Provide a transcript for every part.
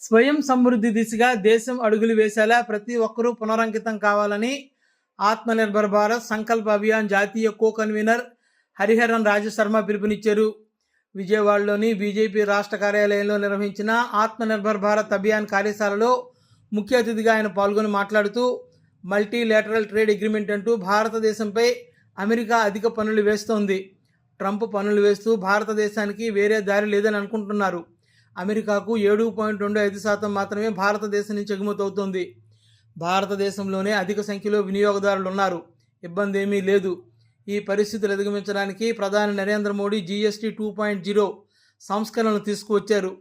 స్వయం సమృద్ధి దిశగా దేశం అడుగులు వేసేలా ప్రతి ఒక్కరూ పునరంకితం కావాలని ఆత్మనిర్భర్ భారత్ సంకల్ప అభియాన్ జాతీయ కో కన్వీనర్ హరిహరన్ రాజశర్మ పిలుపునిచ్చారు. విజయవాడలోని బీజేపీ రాష్ట్ర కార్యాలయంలో నిర్వహించిన ఆత్మనిర్భర్ భారత్ అభియాన్ కార్యశాలలో ముఖ్య అతిథిగా ఆయన పాల్గొని మాట్లాడుతూ మల్టీలేటరల్ ట్రేడ్ అగ్రిమెంట్ అంటూ భారతదేశంపై అమెరికా అధిక పన్నులు వేస్తోంది. ట్రంప్ పన్నులు వేస్తూ భారతదేశానికి వేరే దారి లేదని అనుకుంటున్నారు. అమెరికాకు 7.25% మాత్రమే భారతదేశం నుంచి ఎగుమతి అవుతుంది. భారతదేశంలోనే అధిక సంఖ్యలో వినియోగదారులు ఉన్నారు. ఇబ్బంది ఏమీ లేదు. ఈ పరిస్థితులు అధిగమించడానికి ప్రధాని నరేంద్ర మోడీ జీఎస్టీ 2.0 సంస్కరణలు తీసుకువచ్చారు.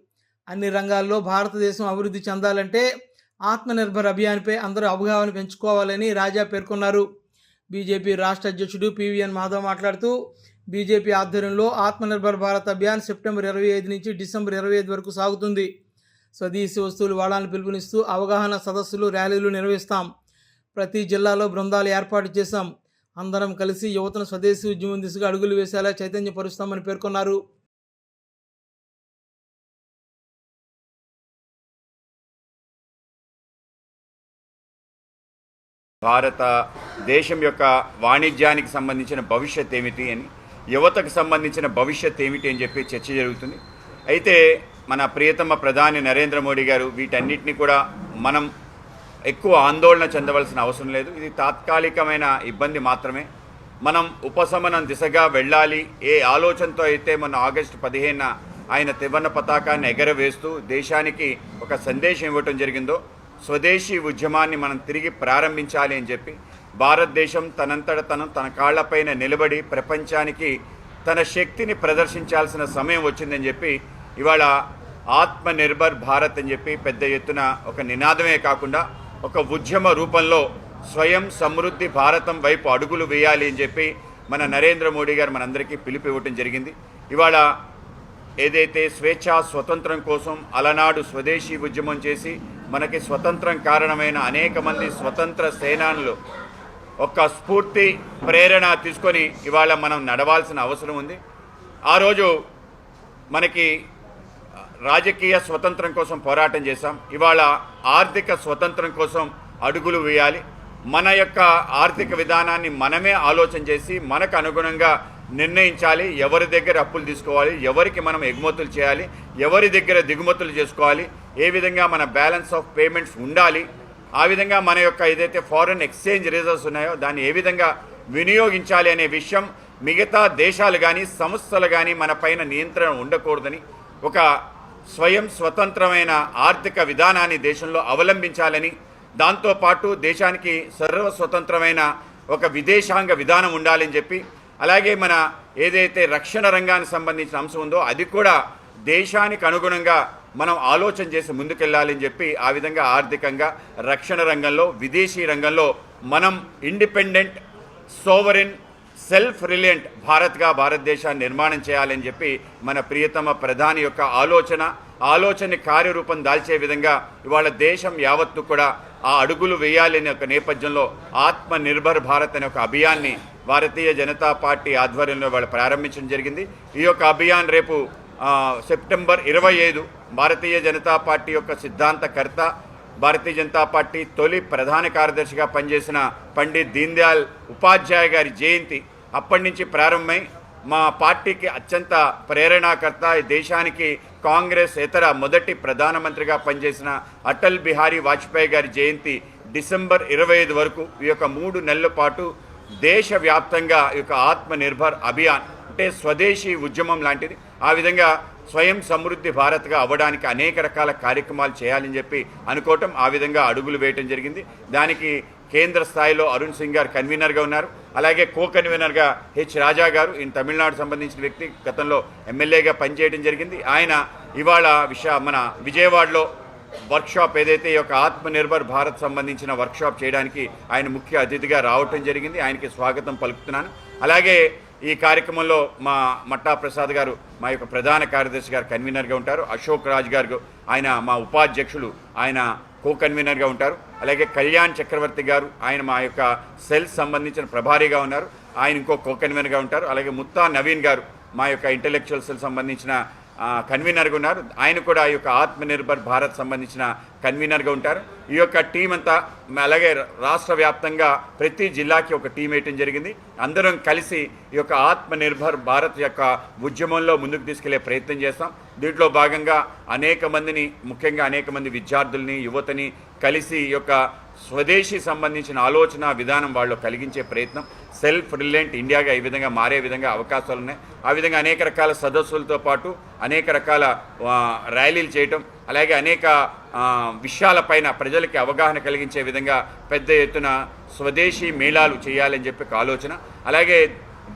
అన్ని రంగాల్లో భారతదేశం అభివృద్ధి చెందాలంటే ఆత్మనిర్భర్ అభియాన్పై అందరూ అవగాహన పెంచుకోవాలని రాజా పేర్కొన్నారు. బీజేపీ రాష్ట్ర అధ్యక్షుడు పివిఎన్ మాధవ్ మాట్లాడుతూ బీజేపీ ఆధ్వర్యంలో ఆత్మనిర్భర్ భారత్ అభియాన్ సెప్టెంబర్ 25 నుంచి డిసెంబర్ 25 వరకు సాగుతుంది. స్వదేశీ వస్తువులు వాడాలని పిలుపునిస్తూ అవగాహన సదస్సులు, ర్యాలీలు నిర్వహిస్తాం. ప్రతి జిల్లాలో బృందాలు ఏర్పాటు చేశాం. అందరం కలిసి యువతను స్వదేశీ ఉద్యమం దిశగా అడుగులు వేసేలా చైతన్యపరుస్తామని పేర్కొన్నారు. భారతదేశం యొక్క వాణిజ్యానికి సంబంధించిన భవిష్యత్ ఏమిటి అని, యువతకు సంబంధించిన భవిష్యత్ ఏమిటి అని చెప్పి చర్చ జరుగుతుంది. అయితే మన ప్రియతమ ప్రధాని నరేంద్ర మోడీ గారు వీటన్నిటిని కూడా మనం ఎక్కువ ఆందోళన చెందవలసిన అవసరం లేదు. ఇది తాత్కాలికమైన ఇబ్బంది మాత్రమే. మనం ఉపశమనం దిశగా వెళ్ళాలి. ఏ ఆలోచనతో అయితే మొన్న ఆగస్టు 15న ఆయన త్రివర్ణ పతాకాన్ని ఎగరవేస్తూ దేశానికి ఒక సందేశం ఇవ్వటం జరిగిందో, స్వదేశీ ఉద్యమాన్ని మనం తిరిగి ప్రారంభించాలి అని చెప్పి భారతదేశం తనంతట తన కాళ్లపైన నిలబడి ప్రపంచానికి తన శక్తిని ప్రదర్శించాల్సిన సమయం వచ్చిందని చెప్పి ఇవాళ ఆత్మనిర్భర్ భారత్ అని చెప్పి పెద్ద ఎత్తున ఒక నినాదమే కాకుండా ఒక ఉద్యమ రూపంలో స్వయం సమృద్ధి భారతం వైపు అడుగులు వేయాలి అని చెప్పి మన నరేంద్ర మోడీ గారు మనందరికీ పిలుపు ఇవ్వటం జరిగింది. ఇవాళ ఏదైతే స్వేచ్ఛా స్వతంత్రం కోసం అలనాడు స్వదేశీ ఉద్యమం చేసి మనకి స్వతంత్రం కారణమైన అనేక మంది స్వతంత్ర సేనానులు ఒక స్ఫూర్తి ప్రేరణ తీసుకొని ఇవాళ మనం నడవాల్సిన అవసరం ఉంది. ఆ రోజు మనకి రాజకీయ స్వతంత్రం కోసం పోరాటం చేశాం. ఇవాళ ఆర్థిక స్వతంత్రం కోసం అడుగులు వేయాలి. మన యొక్క ఆర్థిక విధానాన్ని మనమే ఆలోచన చేసి మనకు అనుగుణంగా నిర్ణయించాలి. ఎవరి దగ్గర అప్పులు తీసుకోవాలి, ఎవరికి మనం ఎగుమతులు చేయాలి, ఎవరి దగ్గర దిగుమతులు చేసుకోవాలి, ఏ విధంగా మన బ్యాలెన్స్ ఆఫ్ పేమెంట్స్ ఉండాలి, ఆ విధంగా మన యొక్క ఏదైతే ఫారెన్ ఎక్స్చేంజ్ రిజర్వ్స్ ఉన్నాయో దాన్ని ఏ విధంగా వినియోగించాలి అనే విషయం మిగతా దేశాలు కానీ సంస్థలు కానీ మన పైన నియంత్రణ ఉండకూడదని, ఒక స్వయం స్వతంత్రమైన ఆర్థిక విధానాన్ని దేశంలో అవలంబించాలని, దాంతోపాటు దేశానికి సర్వస్వతంత్రమైన ఒక విదేశాంగ విధానం ఉండాలని చెప్పి, అలాగే మన ఏదైతే రక్షణ రంగానికి సంబంధించిన అంశం ఉందో అది కూడా దేశానికి అనుగుణంగా మనం ఆలోచన చేసి ముందుకెళ్ళాలని చెప్పి, ఆ విధంగా ఆర్థికంగా రక్షణ రంగంలో విదేశీ రంగంలో మనం ఇండిపెండెంట్, సోవరెన్, సెల్ఫ్ రిలయంట్ భారతదేశాన్ని నిర్మాణం చేయాలని చెప్పి మన ప్రియతమ ప్రధాని యొక్క ఆలోచన కార్యరూపం దాల్చే విధంగా ఇవాళ దేశం యావత్తు కూడా ఆ అడుగులు వేయాలనే ఒక నేపథ్యంలో ఆత్మనిర్భర్ భారత్ అనే ఒక అభియాన్ని భారతీయ జనతా పార్టీ ఆధ్వర్యంలో వాళ్ళు ప్రారంభించడం జరిగింది. ఈ యొక్క అభియాన్ రేపు సెప్టెంబర్ 25 భారతీయ జనతా పార్టీ యొక్క సిద్ధాంతకర్త, భారతీయ జనతా పార్టీ తొలి ప్రధాన కార్యదర్శిగా పనిచేసిన పండిత్ దీన్ దయాళ్ ఉపాధ్యాయ గారి జయంతి అప్పటి నుంచి ప్రారంభమై మా పార్టీకి అత్యంత ప్రేరణాకర్త, దేశానికి కాంగ్రెస్ ఇతర మొదటి ప్రధానమంత్రిగా పనిచేసిన అటల్ బిహారీ వాజ్పేయి గారి జయంతి డిసెంబర్ 25 వరకు ఈ యొక్క 3 నెలల పాటు దేశవ్యాప్తంగా ఈ యొక్క ఆత్మనిర్భర్ అభియాన్ అంటే స్వదేశీ ఉద్యమం లాంటిది. ఆ విధంగా స్వయం సమృద్ధి భారత్గా అవ్వడానికి అనేక రకాల కార్యక్రమాలు చేయాలని చెప్పి అనుకోవటం, ఆ విధంగా అడుగులు వేయటం జరిగింది. దానికి కేంద్ర స్థాయిలో అరుణ్ సింగ్ గారు కన్వీనర్గా ఉన్నారు. అలాగే కో కన్వీనర్గా హెచ్ రాజా గారు, ఈయన తమిళనాడు సంబంధించిన వ్యక్తి, గతంలో ఎమ్మెల్యేగా పనిచేయడం జరిగింది. ఆయన ఇవాళ మన విజయవాడలో వర్క్షాప్ ఏదైతే ఈ యొక్క ఆత్మనిర్భర్ భారత్ సంబంధించిన వర్క్షాప్ చేయడానికి ఆయన ముఖ్య అతిథిగా రావటం జరిగింది. ఆయనకి స్వాగతం పలుకుతున్నాను. అలాగే ఈ కార్యక్రమంలో మా మట్టా ప్రసాద్ గారు మా యొక్క ప్రధాన కార్యదర్శి గారు కన్వీనర్గా ఉంటారు. అశోక్ రాజ్ గారు ఆయన మా ఉపాధ్యక్షులు, ఆయన కో కన్వీనర్గా ఉంటారు. అలాగే కళ్యాణ్ చక్రవర్తి గారు ఆయన మా యొక్క సెల్ సంబంధించిన ప్రభారీగా ఉన్నారు, ఆయన ఇంకో కో కన్వీనర్గా ఉంటారు. అలాగే ముత్తా నవీన్ గారు మా యొక్క ఇంటలెక్చువల్ సెల్ సంబంధించిన కన్వీనర్గా ఉన్నారు. ఆయన కూడా ఈ యొక్క ఆత్మనిర్భర్ భారత్ సంబంధించిన కన్వీనర్గా ఉంటారు. ఈ యొక్క టీం అంతా అలాగే రాష్ట్ర వ్యాప్తంగా ప్రతి జిల్లాకి ఒక టీం వేయటం జరిగింది. అందరం కలిసి ఈ యొక్క ఆత్మనిర్భర్ భారత్ యొక్క ఉద్యమంలో ముందుకు తీసుకెళ్లే ప్రయత్నం చేస్తాం. దీంట్లో భాగంగా అనేక మందిని, ముఖ్యంగా అనేక మంది విద్యార్థుల్ని, యువతని కలిసి ఈ యొక్క స్వదేశీ సంబంధించిన ఆలోచన విధానం వాళ్ళు కలిగించే ప్రయత్నం, సెల్ఫ్ రిలయంట్ ఇండియాగా ఈ విధంగా మారే విధంగా అవకాశాలు ఉన్నాయి. ఆ విధంగా అనేక రకాల సదస్సులతో పాటు అనేక రకాల ర్యాలీలు చేయటం, అలాగే అనేక విషయాలపైన ప్రజలకి అవగాహన కలిగించే విధంగా పెద్ద ఎత్తున స్వదేశీ మేళాలు చేయాలని చెప్పి ఒక ఆలోచన. అలాగే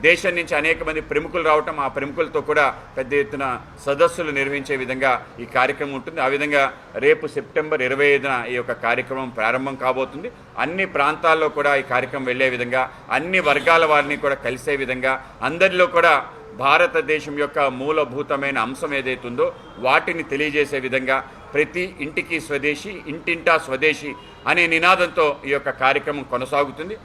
దేశం నుంచి అనేక మంది ప్రముఖులు రావటం, ఆ ప్రముఖులతో కూడా పెద్ద ఎత్తున సదస్సులు నిర్వహించే విధంగా ఈ కార్యక్రమం ఉంటుంది. ఆ విధంగా రేపు సెప్టెంబర్ 25న ఈ యొక్క కార్యక్రమం ప్రారంభం కాబోతుంది. అన్ని ప్రాంతాల్లో కూడా ఈ కార్యక్రమం వెళ్లే విధంగా, అన్ని వర్గాల వారిని కూడా కలిసే విధంగా, అందరిలో కూడా భారతదేశం యొక్క మూలభూతమైన అంశం ఏదైతుందో వాటిని తెలియజేసే విధంగా, ప్రతి ఇంటికి స్వదేశీ, ఇంటింటా స్వదేశీ అనే నినాదంతో ఈ యొక్క కార్యక్రమం కొనసాగుతుంది.